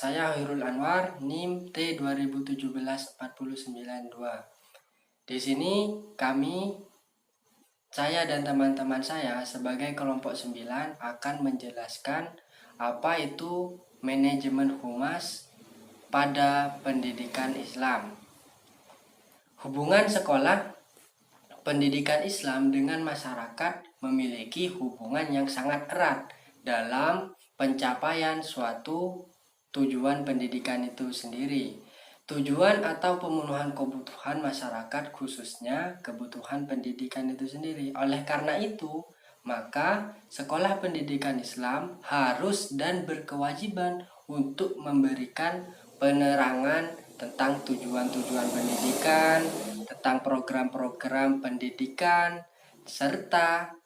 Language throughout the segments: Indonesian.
saya Hoirul Anwar, NIM T2017-492. Di sini saya dan teman-teman saya sebagai kelompok 9 akan menjelaskan apa itu manajemen humas pada pendidikan Islam. Hubungan sekolah pendidikan Islam dengan masyarakat memiliki hubungan yang sangat erat dalam pencapaian suatu tujuan pendidikan itu sendiri. Tujuan atau pemenuhan kebutuhan masyarakat, khususnya kebutuhan pendidikan itu sendiri. Oleh karena itu, maka sekolah pendidikan Islam harus dan berkewajiban untuk memberikan penerangan tentang tujuan-tujuan pendidikan, tentang program-program pendidikan, serta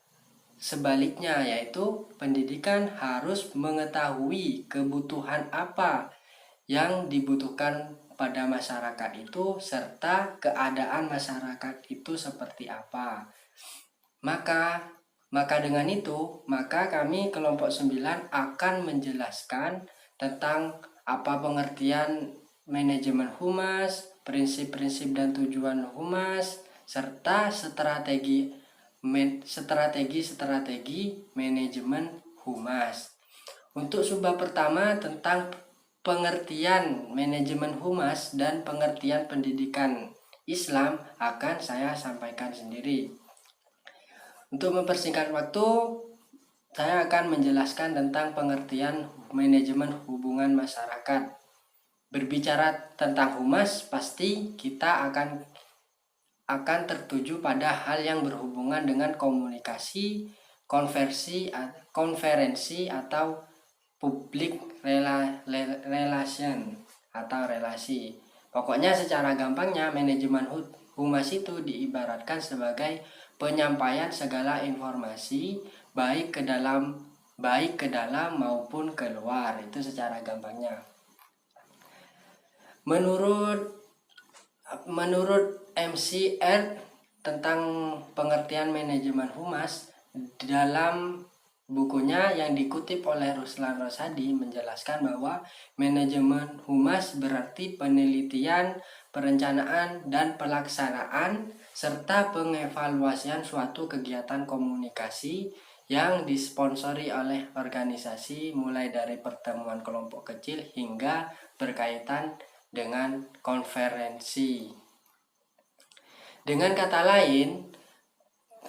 sebaliknya, yaitu pendidikan harus mengetahui kebutuhan apa yang dibutuhkan pada masyarakat itu, serta keadaan masyarakat itu seperti apa. Maka dengan itu, maka kami kelompok 9 akan menjelaskan tentang apa pengertian manajemen humas, prinsip-prinsip dan tujuan humas, serta strategi manajemen humas. Untuk subbab pertama tentang pengertian manajemen humas dan pengertian pendidikan Islam akan saya sampaikan sendiri. Untuk mempersingkat waktu, saya akan menjelaskan tentang pengertian manajemen hubungan masyarakat. Berbicara tentang humas, pasti kita akan tertuju pada hal yang berhubungan dengan komunikasi, konferensi atau public relation atau relasi. Pokoknya secara gampangnya manajemen humas itu diibaratkan sebagai penyampaian segala informasi baik ke dalam maupun keluar. Itu secara gampangnya. Menurut MCR tentang pengertian manajemen humas, dalam bukunya yang dikutip oleh Ruslan Rosadi menjelaskan bahwa manajemen humas berarti penelitian, perencanaan, dan pelaksanaan serta pengevaluasian suatu kegiatan komunikasi yang disponsori oleh organisasi, mulai dari pertemuan kelompok kecil hingga berkaitan dengan konferensi. Dengan kata lain,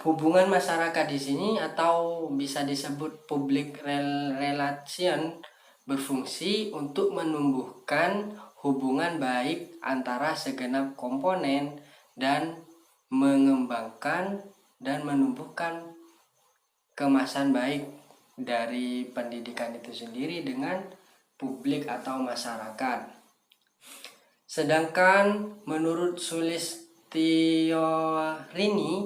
hubungan masyarakat di sini atau bisa disebut public relation berfungsi untuk menumbuhkan hubungan baik antara segenap komponen dan mengembangkan dan menumbuhkan kemasan baik dari pendidikan itu sendiri dengan publik atau masyarakat. Sedangkan menurut Sulistiorini,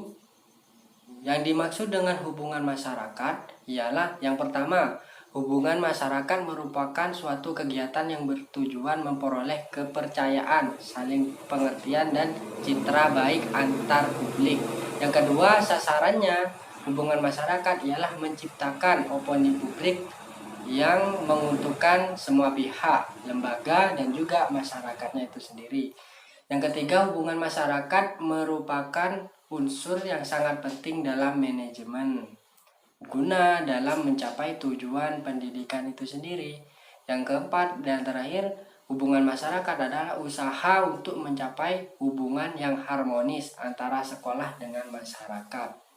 yang dimaksud dengan hubungan masyarakat ialah yang pertama, hubungan masyarakat merupakan suatu kegiatan yang bertujuan memperoleh kepercayaan, saling pengertian, dan citra baik antar publik. Yang kedua, sasarannya hubungan masyarakat ialah menciptakan opini publik yang menguntungkan semua pihak, lembaga, dan juga masyarakatnya itu sendiri. Yang ketiga, hubungan masyarakat merupakan unsur yang sangat penting dalam manajemen guna dalam mencapai tujuan pendidikan itu sendiri. Yang keempat dan terakhir, hubungan masyarakat adalah usaha untuk mencapai hubungan yang harmonis antara sekolah dengan masyarakat.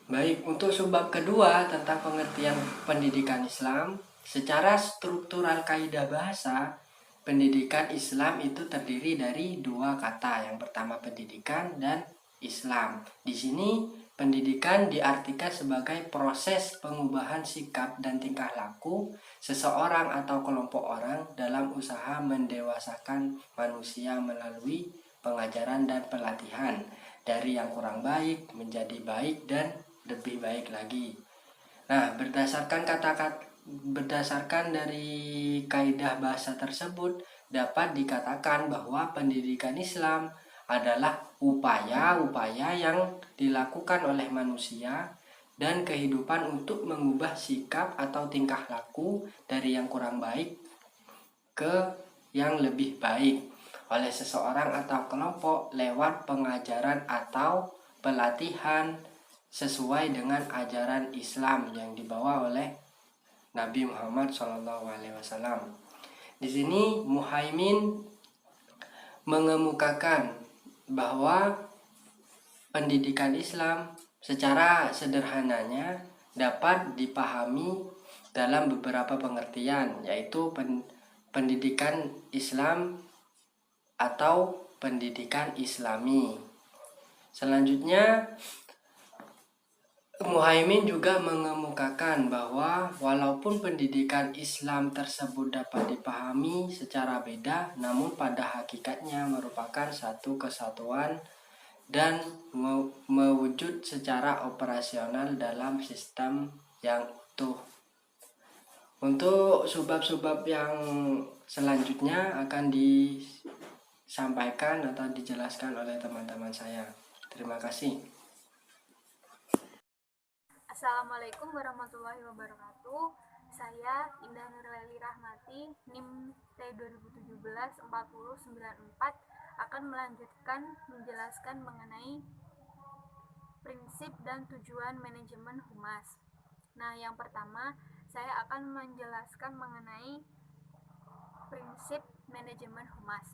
Baik, untuk subbab kedua tentang pengertian pendidikan Islam, secara struktural kaidah bahasa, pendidikan Islam itu terdiri dari dua kata. Yang pertama pendidikan dan Islam. Di sini pendidikan diartikan sebagai proses pengubahan sikap dan tingkah laku seseorang atau kelompok orang dalam usaha mendewasakan manusia melalui pengajaran dan pelatihan dari yang kurang baik menjadi baik dan lebih baik lagi. Nah, berdasarkan dari kaidah bahasa tersebut dapat dikatakan bahwa pendidikan Islam adalah upaya-upaya yang dilakukan oleh manusia dan kehidupan untuk mengubah sikap atau tingkah laku dari yang kurang baik ke yang lebih baik oleh seseorang atau kelompok lewat pengajaran atau pelatihan sesuai dengan ajaran Islam yang dibawa oleh Nabi Muhammad SAW. Di sini Muhaimin mengemukakan bahwa pendidikan Islam secara sederhananya dapat dipahami dalam beberapa pengertian, yaitu pendidikan Islam atau pendidikan Islami. Selanjutnya, Muhaimin juga mengemukakan bahwa walaupun pendidikan Islam tersebut dapat dipahami secara beda, namun pada hakikatnya merupakan satu kesatuan dan mewujud secara operasional dalam sistem yang utuh. Untuk subbab-subbab yang selanjutnya akan disampaikan atau dijelaskan oleh teman-teman saya. Terima kasih. Assalamualaikum warahmatullahi wabarakatuh. Saya Indah Nurlaili Rahmati, NIM T2017-4094 akan melanjutkan menjelaskan mengenai prinsip dan tujuan manajemen humas. Nah, yang pertama saya akan menjelaskan mengenai prinsip manajemen humas.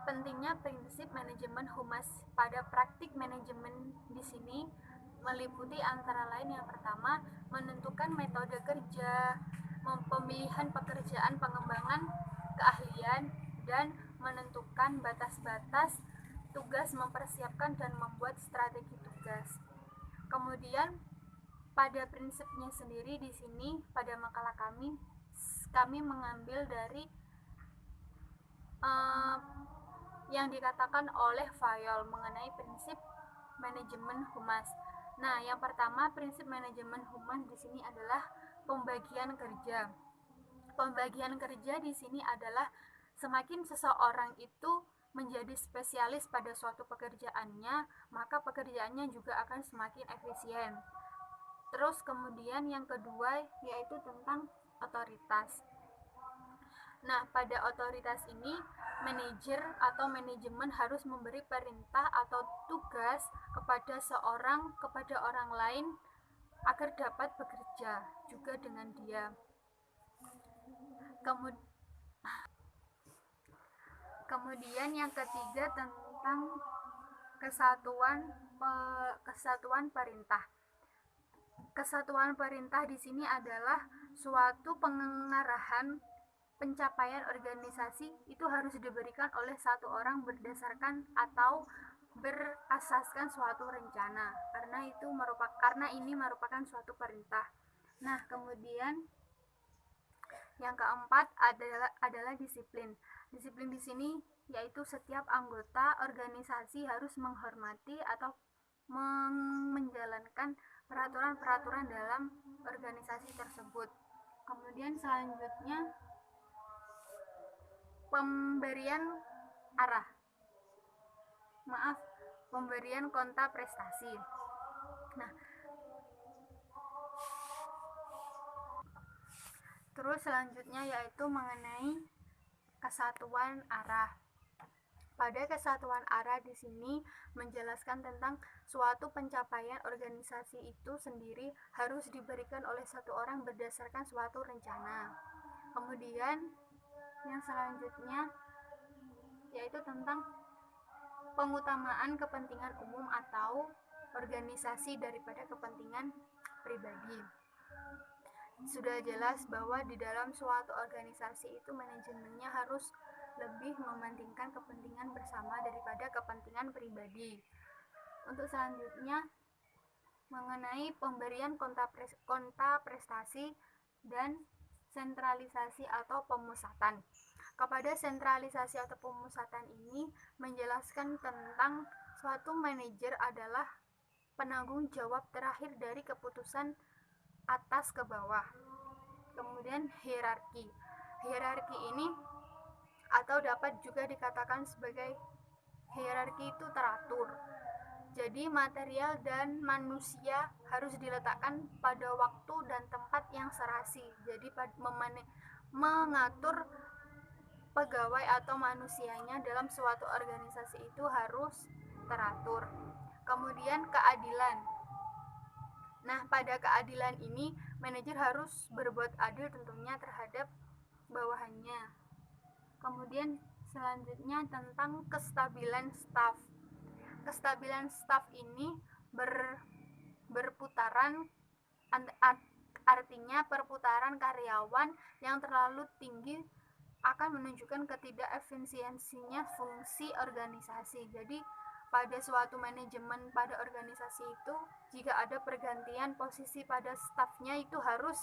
Pentingnya prinsip manajemen humas pada praktik manajemen di sini meliputi antara lain yang pertama, menentukan metode kerja, pemilihan pekerjaan, pengembangan keahlian, dan menentukan batas-batas tugas, mempersiapkan dan membuat strategi tugas. Kemudian pada prinsipnya sendiri di sini pada makalah kami mengambil dari yang dikatakan oleh Fayol mengenai prinsip manajemen humas. Nah, yang pertama prinsip manajemen humas di sini adalah pembagian kerja. Pembagian kerja di sini adalah semakin seseorang itu menjadi spesialis pada suatu pekerjaannya, maka pekerjaannya juga akan semakin efisien. Terus kemudian yang kedua yaitu tentang otoritas. Nah, pada otoritas ini, manajer atau manajemen harus memberi perintah atau tugas kepada orang lain agar dapat bekerja juga dengan dia. Kemudian yang ketiga tentang kesatuan perintah. Kesatuan perintah di sini adalah suatu pengarahan pencapaian organisasi itu harus diberikan oleh satu orang berdasarkan atau berasaskan suatu rencana, karena ini merupakan suatu perintah. Nah, kemudian yang keempat adalah disiplin. Disiplin di sini yaitu setiap anggota organisasi harus menghormati atau menjalankan peraturan-peraturan dalam organisasi tersebut. Kemudian selanjutnya pemberian konta prestasi. Nah, terus selanjutnya yaitu mengenai kesatuan arah. Pada kesatuan arah di sini menjelaskan tentang suatu pencapaian organisasi itu sendiri harus diberikan oleh satu orang berdasarkan suatu rencana. Kemudian yang selanjutnya yaitu tentang pengutamaan kepentingan umum atau organisasi daripada kepentingan pribadi. Sudah jelas bahwa di dalam suatu organisasi itu manajemennya harus lebih mementingkan kepentingan bersama daripada kepentingan pribadi. Untuk selanjutnya mengenai pemberian konta prestasi dan sentralisasi atau pemusatan. Kepada sentralisasi atau pemusatan ini menjelaskan tentang suatu manajer adalah penanggung jawab terakhir dari keputusan atas ke bawah. Kemudian hierarki. Hierarki ini atau dapat juga dikatakan sebagai hierarki itu teratur. Jadi material dan manusia harus diletakkan pada waktu dan tempat yang serasi. Jadi mengatur pegawai atau manusianya dalam suatu organisasi itu harus teratur. Kemudian keadilan. Nah, pada keadilan ini manajer harus berbuat adil tentunya terhadap bawahannya. Kemudian selanjutnya tentang kestabilan staf. Kestabilan staf ini berputaran, artinya perputaran karyawan yang terlalu tinggi akan menunjukkan ketidakefisiensinya fungsi organisasi. Jadi pada suatu manajemen pada organisasi itu, jika ada pergantian posisi pada stafnya itu harus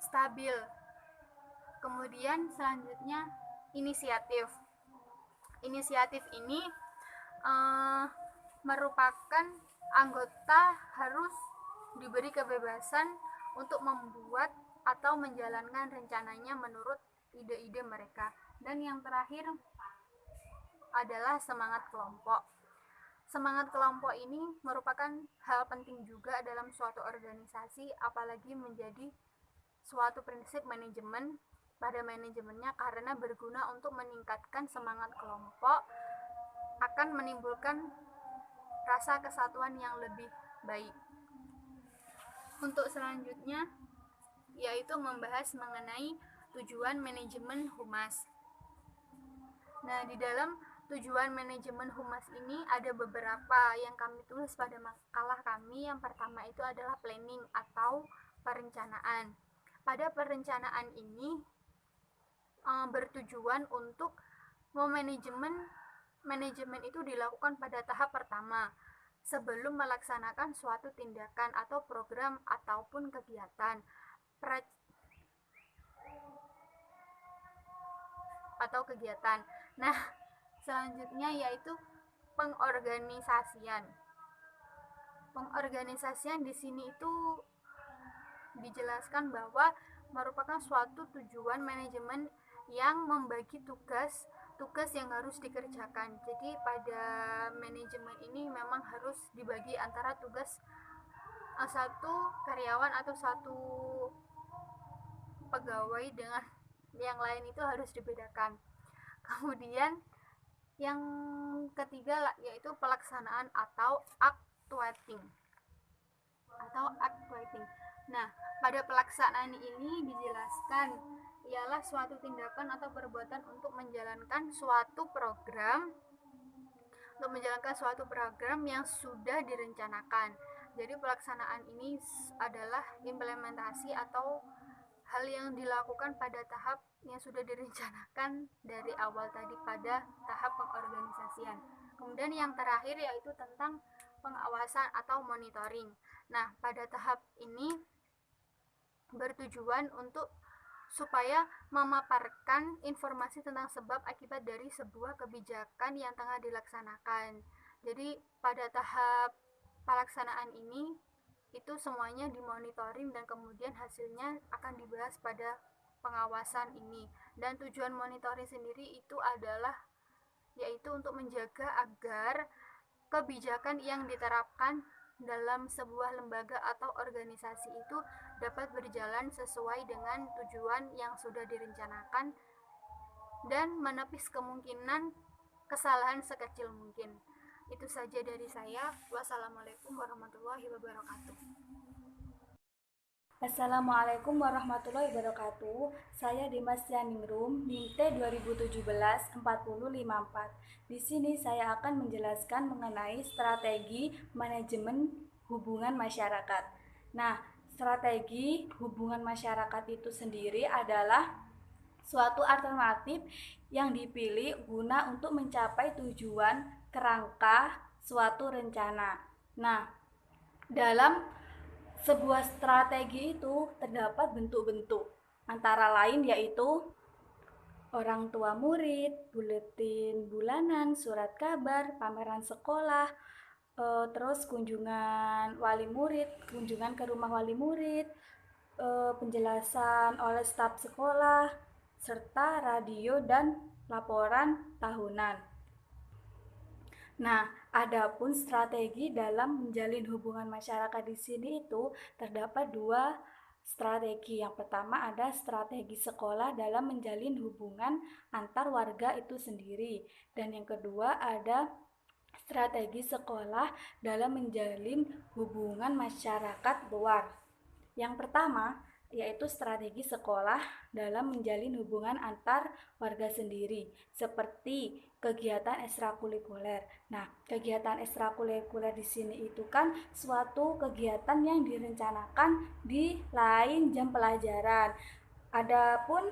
stabil. Kemudian selanjutnya inisiatif. Inisiatif ini merupakan anggota harus diberi kebebasan untuk membuat atau menjalankan rencananya menurut ide-ide mereka. Dan yang terakhir adalah semangat kelompok. Semangat kelompok ini merupakan hal penting juga dalam suatu organisasi, apalagi menjadi suatu prinsip manajemen pada manajemennya, karena berguna untuk meningkatkan semangat kelompok, akan menimbulkan rasa kesatuan yang lebih baik. Untuk selanjutnya yaitu membahas mengenai tujuan manajemen humas. Nah, di dalam tujuan manajemen humas ini ada beberapa yang kami tulis pada makalah kami. Yang pertama itu adalah planning atau perencanaan. Pada perencanaan ini bertujuan untuk manajemen itu dilakukan pada tahap pertama sebelum melaksanakan suatu tindakan atau program ataupun kegiatan atau kegiatan. Nah, selanjutnya yaitu pengorganisasian. Pengorganisasian di sini itu dijelaskan bahwa merupakan suatu tujuan manajemen yang membagi tugas yang harus dikerjakan. Jadi pada manajemen ini memang harus dibagi antara tugas satu karyawan atau satu pegawai dengan yang lain itu harus dibedakan. Kemudian yang ketiga yaitu pelaksanaan atau actuating. Nah, pada pelaksanaan ini dijelaskan ialah suatu tindakan atau perbuatan untuk menjalankan suatu program yang sudah direncanakan. Jadi pelaksanaan ini adalah implementasi atau hal yang dilakukan pada tahap yang sudah direncanakan dari awal tadi pada tahap pengorganisasian. Kemudian yang terakhir yaitu tentang pengawasan atau monitoring. Nah, pada tahap ini bertujuan untuk supaya memaparkan informasi tentang sebab akibat dari sebuah kebijakan yang tengah dilaksanakan. Jadi pada tahap pelaksanaan ini itu semuanya dimonitoring dan kemudian hasilnya akan dibahas pada pengawasan ini. Dan tujuan monitoring sendiri itu adalah yaitu untuk menjaga agar kebijakan yang diterapkan dalam sebuah lembaga atau organisasi itu dapat berjalan sesuai dengan tujuan yang sudah direncanakan dan menepis kemungkinan kesalahan sekecil mungkin. Itu saja dari saya. Wassalamualaikum warahmatullahi wabarakatuh. Assalamualaikum warahmatullahi wabarakatuh. Saya Dimas Yaningrum, NIM T 2017-4054. Di sini saya akan menjelaskan mengenai strategi manajemen hubungan masyarakat. Nah, strategi hubungan masyarakat itu sendiri adalah suatu alternatif yang dipilih guna untuk mencapai tujuan kerangka suatu rencana. Nah, dalam sebuah strategi itu terdapat bentuk-bentuk, antara lain yaitu orang tua murid, buletin bulanan, surat kabar, pameran sekolah, terus kunjungan wali murid, kunjungan ke rumah wali murid, penjelasan oleh staf sekolah, serta radio dan laporan tahunan. Nah, adapun strategi dalam menjalin hubungan masyarakat di sini itu terdapat dua strategi. Yang pertama ada strategi sekolah dalam menjalin hubungan antar warga itu sendiri. Dan yang kedua ada strategi sekolah dalam menjalin hubungan masyarakat luar. Yang pertama yaitu strategi sekolah dalam menjalin hubungan antar warga sendiri, seperti kegiatan ekstrakurikuler. Nah, kegiatan ekstrakurikuler di sini itu kan suatu kegiatan yang direncanakan di lain jam pelajaran. Adapun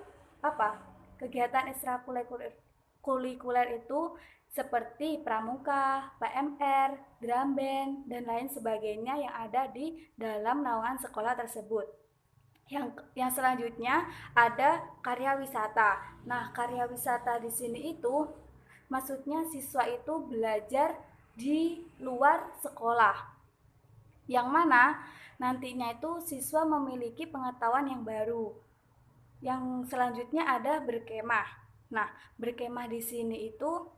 kegiatan ekstrakurikuler itu seperti pramuka, PMR, drum band, dan lain sebagainya yang ada di dalam naungan sekolah tersebut. Yang selanjutnya ada karya wisata. Nah, karya wisata di sini itu maksudnya siswa itu belajar di luar sekolah. Yang mana nantinya itu siswa memiliki pengetahuan yang baru. Yang selanjutnya ada berkemah. Nah, berkemah di sini itu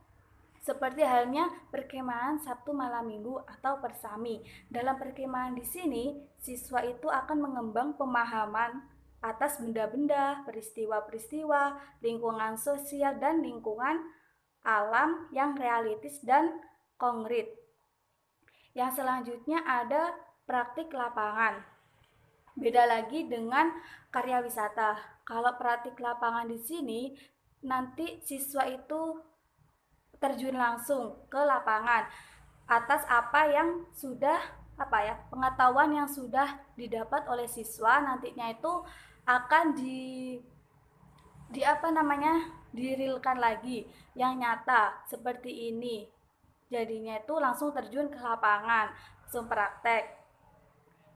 seperti halnya perkemahan Sabtu malam Minggu atau persami. Dalam perkemahan di sini, siswa itu akan mengembang pemahaman atas benda-benda, peristiwa-peristiwa, lingkungan sosial dan lingkungan alam yang realistis dan konkret. Yang selanjutnya ada praktik lapangan. Beda lagi dengan karya wisata. Kalau praktik lapangan di sini, nanti siswa itu terjun langsung ke lapangan atas apa yang sudah pengetahuan yang sudah didapat oleh siswa, nantinya itu akan dirilkan lagi yang nyata seperti ini. Jadinya itu langsung terjun ke lapangan, langsung praktek.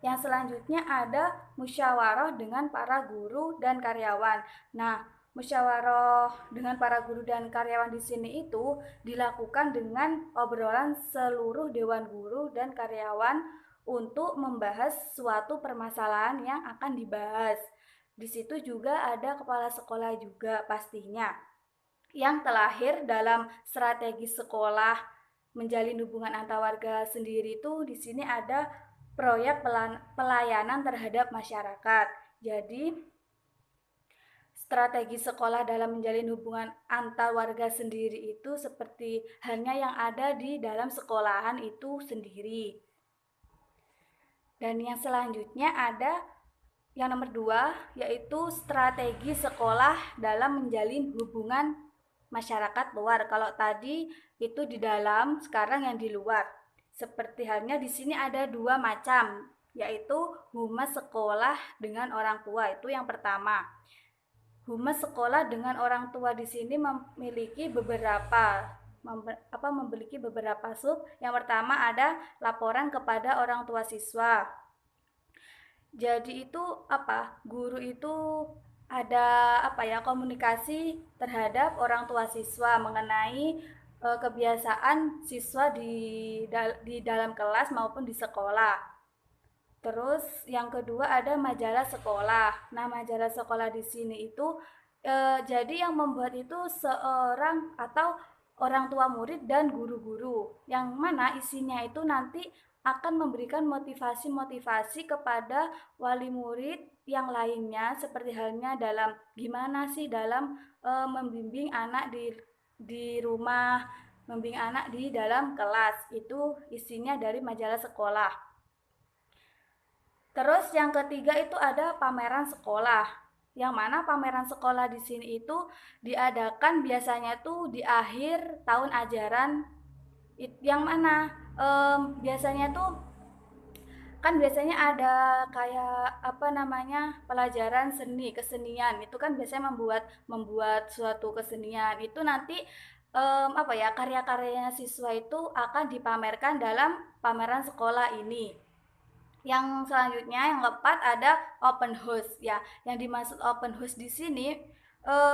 Yang selanjutnya ada musyawarah dengan para guru dan karyawan. Nah, musyawarah dengan para guru dan karyawan di sini itu dilakukan dengan obrolan seluruh dewan guru dan karyawan untuk membahas suatu permasalahan yang akan dibahas. Di situ juga ada kepala sekolah juga pastinya. Yang terakhir dalam strategi sekolah menjalin hubungan antar warga sendiri itu di sini ada proyek pelayanan terhadap masyarakat. Jadi strategi sekolah dalam menjalin hubungan antar warga sendiri itu seperti halnya yang ada di dalam sekolahan itu sendiri. Dan yang selanjutnya ada yang nomor 2, yaitu strategi sekolah dalam menjalin hubungan masyarakat luar. Kalau tadi itu di dalam, sekarang yang di luar. Seperti halnya di sini ada 2 macam, yaitu humas sekolah dengan orang tua. Itu yang pertama. Humas sekolah dengan orang tua di sini memiliki beberapa sub. Yang pertama ada laporan kepada orang tua siswa. Jadi itu guru itu ada komunikasi terhadap orang tua siswa mengenai kebiasaan siswa di dalam kelas maupun di sekolah. Terus yang kedua ada majalah sekolah. Nah, majalah sekolah di sini itu jadi yang membuat itu seorang atau orang tua murid dan guru-guru. Yang mana isinya itu nanti akan memberikan motivasi-motivasi kepada wali murid yang lainnya, seperti halnya dalam gimana sih dalam membimbing anak di rumah, membimbing anak di dalam kelas. Itu isinya dari majalah sekolah. Terus yang ketiga itu ada pameran sekolah. Yang mana pameran sekolah di sini itu diadakan biasanya tuh di akhir tahun ajaran. Yang mana biasanya tuh kan biasanya ada kayak pelajaran seni, kesenian. Itu kan biasanya membuat suatu kesenian. Itu nanti karya-karyanya siswa itu akan dipamerkan dalam pameran sekolah ini. Yang selanjutnya yang keempat ada open house ya. Yang dimaksud open house di sini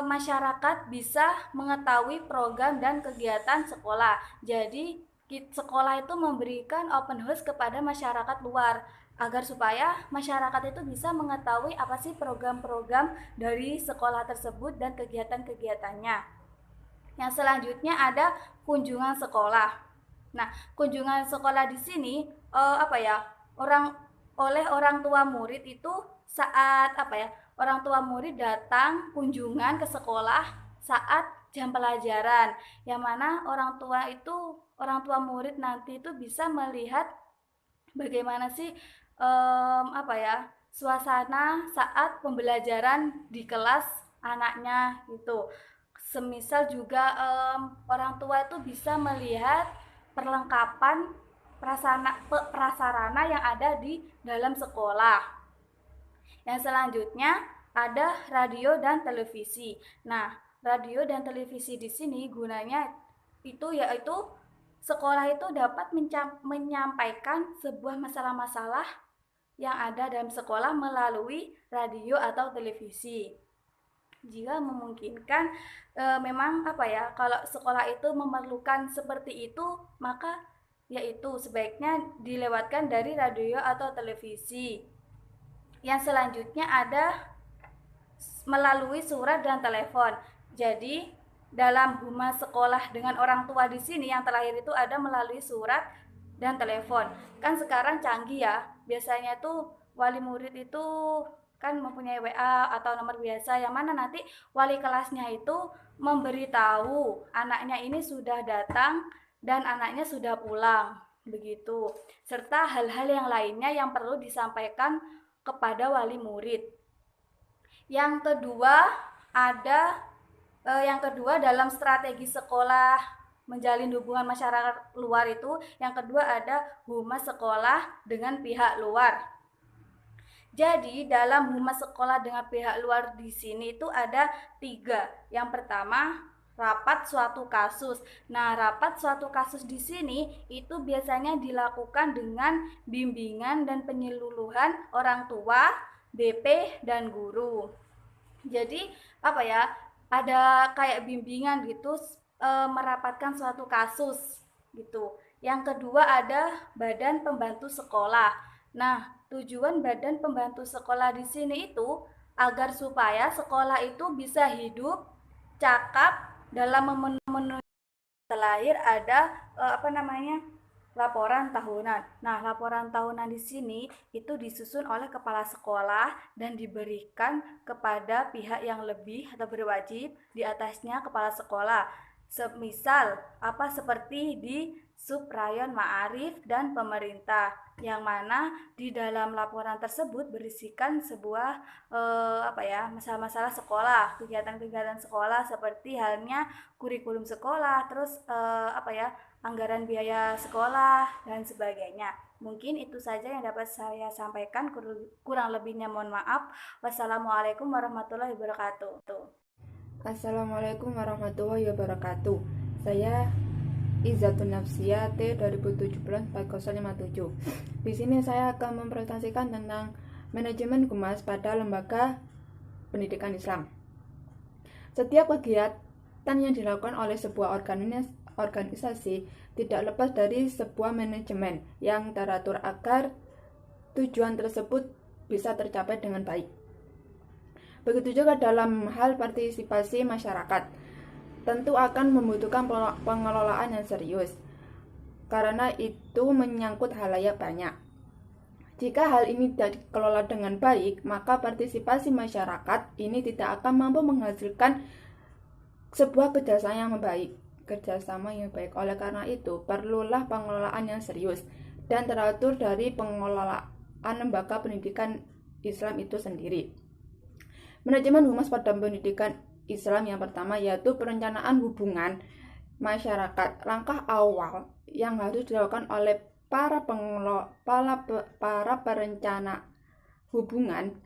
masyarakat bisa mengetahui program dan kegiatan sekolah. Jadi sekolah itu memberikan open house kepada masyarakat luar agar supaya masyarakat itu bisa mengetahui apa sih program-program dari sekolah tersebut dan kegiatan-kegiatannya. Yang selanjutnya ada kunjungan sekolah. Nah, kunjungan sekolah di sini orang tua murid itu saat orang tua murid datang kunjungan ke sekolah saat jam pelajaran, yang mana orang tua murid nanti itu bisa melihat bagaimana sih suasana saat pembelajaran di kelas anaknya gitu. Semisal juga orang tua itu bisa melihat perlengkapan prasarana yang ada di dalam sekolah. Yang selanjutnya ada radio dan televisi. Nah, radio dan televisi di sini gunanya itu yaitu sekolah itu dapat menyampaikan sebuah masalah-masalah yang ada dalam sekolah melalui radio atau televisi. Jika memungkinkan, memang kalau sekolah itu memerlukan seperti itu, maka yaitu sebaiknya dilewatkan dari radio atau televisi. Yang selanjutnya ada melalui surat dan telepon. Jadi dalam humas sekolah dengan orang tua di sini yang terakhir itu ada melalui surat dan telepon. Kan sekarang canggih ya. Biasanya tuh wali murid itu kan mempunyai WA atau nomor biasa yang mana nanti wali kelasnya itu memberitahu anaknya ini sudah datang dan anaknya sudah pulang begitu, serta hal-hal yang lainnya yang perlu disampaikan kepada wali murid. Yang kedua dalam strategi sekolah menjalin hubungan masyarakat luar itu, yang kedua ada humas sekolah dengan pihak luar. Jadi dalam humas sekolah dengan pihak luar di sini itu ada 3. Yang pertama, rapat suatu kasus. Nah, rapat suatu kasus di sini itu biasanya dilakukan dengan bimbingan dan penyuluhan orang tua, BP, dan guru. Jadi ada kayak bimbingan gitu, merapatkan suatu kasus gitu. Yang kedua ada badan pembantu sekolah. Nah, tujuan badan pembantu sekolah di sini itu agar supaya sekolah itu bisa hidup, cakap dalam memenuhi terakhir ada laporan tahunan. Nah, laporan tahunan di sini itu disusun oleh kepala sekolah dan diberikan kepada pihak yang lebih atau berwajib di atasnya kepala sekolah. Semisal seperti di Subrayon Ma'arif dan pemerintah, yang mana di dalam laporan tersebut berisikan sebuah masalah-masalah sekolah, kegiatan-kegiatan sekolah seperti halnya kurikulum sekolah, terus anggaran biaya sekolah dan sebagainya. Mungkin itu saja yang dapat saya sampaikan, kurang lebihnya mohon maaf. Wassalamualaikum warahmatullahi wabarakatuh. Assalamualaikum warahmatullahi wabarakatuh. Saya Izzatun Nafsiyah T 2017-4057. Di sini saya akan mempresentasikan tentang manajemen humas pada lembaga pendidikan Islam. Setiap kegiatan yang dilakukan oleh sebuah organisasi tidak lepas dari sebuah manajemen yang teratur agar tujuan tersebut bisa tercapai dengan baik. Begitu juga dalam hal partisipasi masyarakat, tentu akan membutuhkan pengelolaan yang serius, karena itu menyangkut halayak banyak. Jika hal ini tidak dikelola dengan baik, maka partisipasi masyarakat ini tidak akan mampu menghasilkan sebuah kerjasama yang baik. Oleh karena itu, perlulah pengelolaan yang serius dan teratur dari pengelolaan lembaga pendidikan Islam itu sendiri. Manajemen humas pada pendidikan Islam yang pertama yaitu perencanaan hubungan masyarakat. Langkah awal yang harus dilakukan oleh para perencana hubungan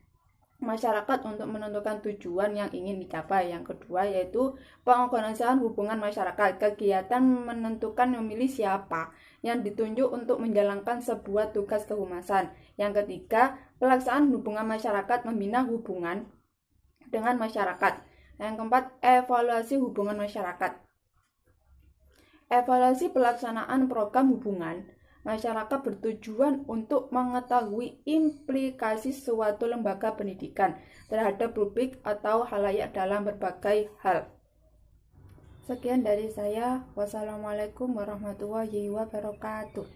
masyarakat untuk menentukan tujuan yang ingin dicapai. Yang kedua yaitu pengorganisasian hubungan masyarakat. Kegiatan menentukan memilih siapa yang ditunjuk untuk menjalankan sebuah tugas kehumasan. Yang ketiga, pelaksanaan hubungan masyarakat membina hubungan dengan masyarakat. Yang keempat, evaluasi hubungan masyarakat. Evaluasi pelaksanaan program hubungan masyarakat bertujuan untuk mengetahui implikasi suatu lembaga pendidikan terhadap publik atau khalayak dalam berbagai hal. Sekian dari saya. Wassalamualaikum warahmatullahi wabarakatuh.